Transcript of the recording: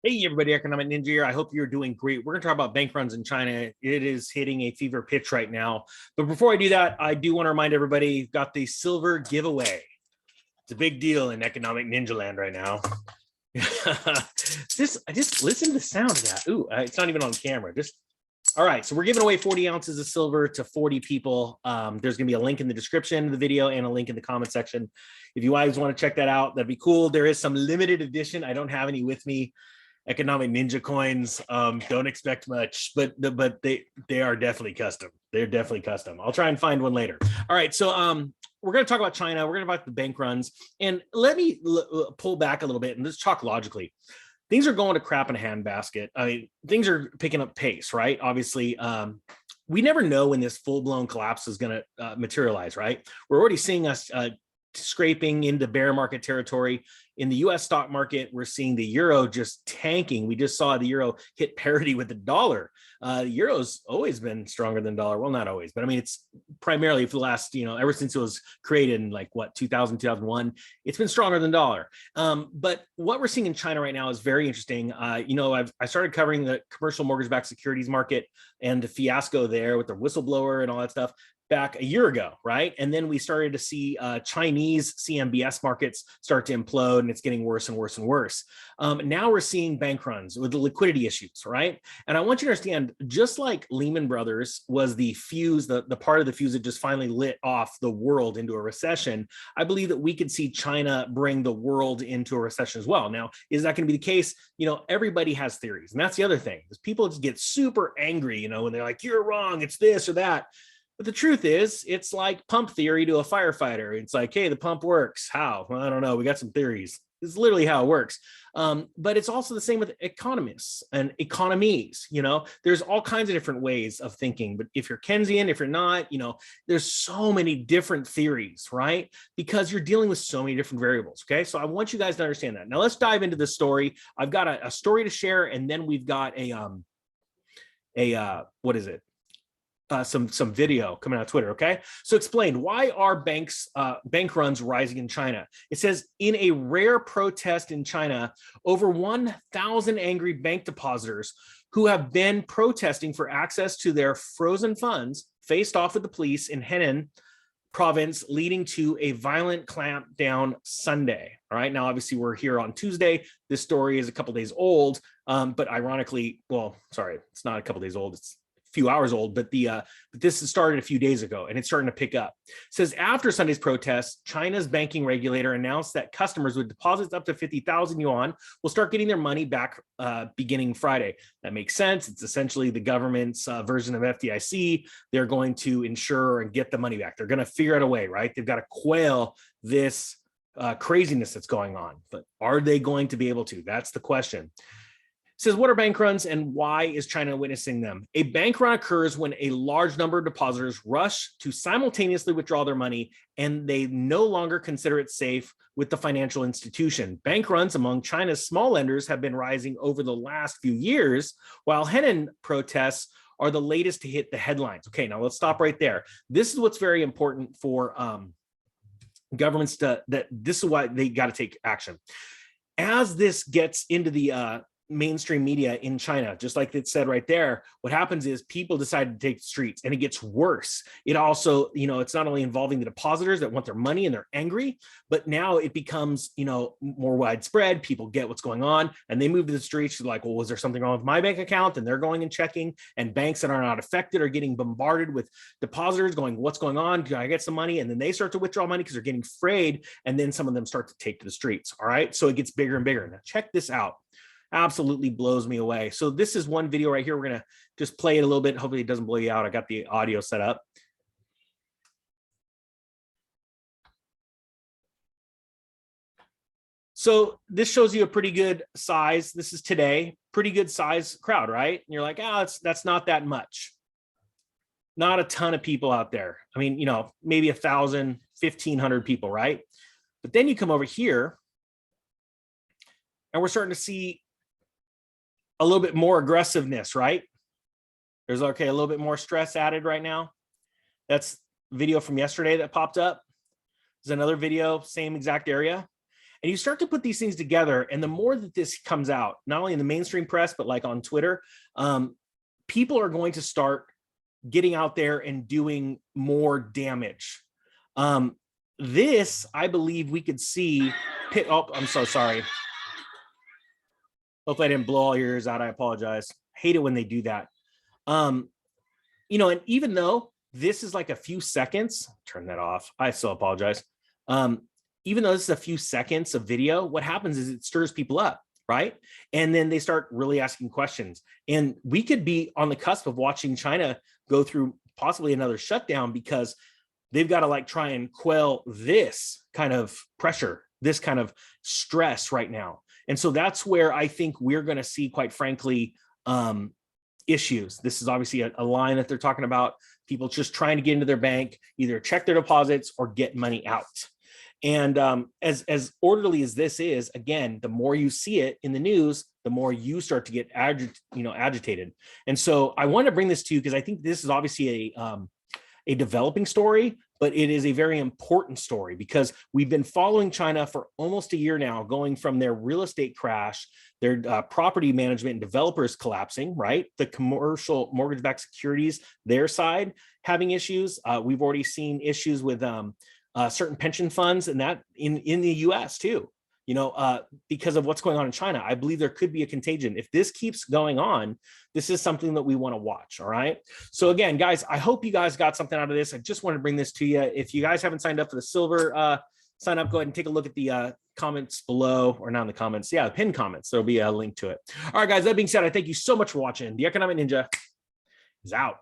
Hey, everybody, Economic Ninja here. I hope you're doing great. We're going to talk about bank runs in China. It is hitting a fever pitch right now. But before I do that, I do want to remind everybody, you've got the silver giveaway. It's a big deal in Economic Ninja land right now. I just listen to the sound of that. Ooh, it's not even on camera. All right, so we're giving away 40 ounces of silver to 40 people. There's going to be a link in the description of the video and a link in the comment section. If you guys want to check that out, that'd be cool. There is some limited edition. I don't have any with me. Economic Ninja coins. Don't expect much, but they are definitely custom. They're definitely custom. I'll try and find one later. All right, so we're going to talk about China. We're going to talk about the bank runs, and let me pull back a little bit and let's talk logically. Things are going to crap in a handbasket. I mean, things are picking up pace, right? Obviously, we never know when this full-blown collapse is going to materialize, right? We're already seeing us scraping into bear market territory. In the US stock market, we're seeing the euro just tanking. We just saw the euro hit parity with the dollar. The euro's always been stronger than dollar. Well, not always, but I mean, it's primarily for the last, ever since it was created in like what, 2000, 2001, it's been stronger than dollar. But what we're seeing in China right now is very interesting. I started covering the commercial mortgage-backed securities market and the fiasco there with the whistleblower and all that stuff back a year ago, right? And then we started to see Chinese CMBS markets start to implode, and it's getting worse and worse and worse. Now we're seeing bank runs with the liquidity issues, right? And I want you to understand, just like Lehman Brothers was the fuse, the part of the fuse that just finally lit off the world into a recession, I believe that we could see China bring the world into a recession as well. Now, is that going to be the case? Everybody has theories, and that's the other thing, is people just get super angry, when they're like, you're wrong, it's this or that. But the truth is, it's like pump theory to a firefighter. It's like, hey, the pump works. How? Well, I don't know. We got some theories. This is literally how it works. But it's also the same with economists and economies. There's all kinds of different ways of thinking. But if you're Keynesian, if you're not, there's so many different theories, right? Because you're dealing with so many different variables. Okay. So I want you guys to understand that. Now let's dive into this story. I've got a story to share, and then we've got what is it? Some video coming out of Twitter. Okay, so explain, why are bank runs rising in China? It says, in a rare protest in China, over 1,000 angry bank depositors who have been protesting for access to their frozen funds faced off with the police in Henan province, leading to a violent clampdown Sunday. All right, now obviously we're here on Tuesday. This story is a couple days old, but ironically, well, sorry, it's not a couple days old. It's few hours old, but this has started a few days ago, and it's starting to pick up. It says, after Sunday's protests, China's banking regulator announced that customers with deposits up to 50,000 yuan will start getting their money back beginning Friday. That makes sense. It's essentially the government's version of FDIC. They're going to ensure and get the money back. They're going to figure out a way, right? They've got to quail this craziness that's going on, but are they going to be able to? That's the question. Says, what are bank runs and why is China witnessing them? A bank run occurs when a large number of depositors rush to simultaneously withdraw their money and they no longer consider it safe with the financial institution. Bank runs among China's small lenders have been rising over the last few years, while Henan protests are the latest to hit the headlines. Okay, now let's stop right there. This is what's very important for governments this is why they got to take action. As this gets into the mainstream media in China, just like it said right there, what happens is people decide to take the streets, and it gets worse. It also, it's not only involving the depositors that want their money and they're angry, but now it becomes, more widespread. People get what's going on and they move to the streets. They're like, well, was there something wrong with my bank account? And they're going and checking, and banks that are not affected are getting bombarded with depositors going, what's going on? Can I get some money? And then they start to withdraw money because they're getting afraid. And then some of them start to take to the streets. All right. So it gets bigger and bigger. Now check this out. Absolutely blows me away. So this is one video right here. We're going to just play it a little bit. Hopefully it doesn't blow you out. I got the audio set up. So this shows you a pretty good size. This is today, pretty good size crowd, right? And you're like, that's not that much. Not a ton of people out there. I mean, maybe 1,000, 1,500 people, right? But then you come over here and we're starting to see a little bit more aggressiveness, right? There's a little bit more stress added right now. That's video from yesterday that popped up. There's another video, same exact area. And you start to put these things together, and the more that this comes out, not only in the mainstream press, but like on Twitter, people are going to start getting out there and doing more damage. This, I believe we could see, oh, I'm so sorry. Hopefully I didn't blow all your ears out. I apologize. Hate it when they do that. You know, and even though this is like a few seconds, turn that off. I still apologize. Even though this is a few seconds of video, what happens is it stirs people up, right? And then they start really asking questions. And we could be on the cusp of watching China go through possibly another shutdown because they've got to like try and quell this kind of pressure, this kind of stress right now. And so that's where I think we're going to see, quite frankly, issues. This is obviously a line that they're talking about, people just trying to get into their bank, either check their deposits or get money out. And as orderly as this is, again, the more you see it in the news, the more you start to get agitated. And so I want to bring this to you because I think this is obviously a developing story, but it is a very important story because we've been following China for almost a year now, going from their real estate crash, their property management and developers collapsing, right? The commercial mortgage-backed securities, their side having issues. We've already seen issues with certain pension funds and that in the US too, you know, because of what's going on in China. I believe there could be a contagion. If this keeps going on, this is something that we want to watch. All right. So again, guys, I hope you guys got something out of this. I just want to bring this to you. If you guys haven't signed up for the silver sign up, go ahead and take a look at the comments below, or not in the comments. Yeah, the pinned comments. There'll be a link to it. All right, guys, that being said, I thank you so much for watching. The Economic Ninja is out.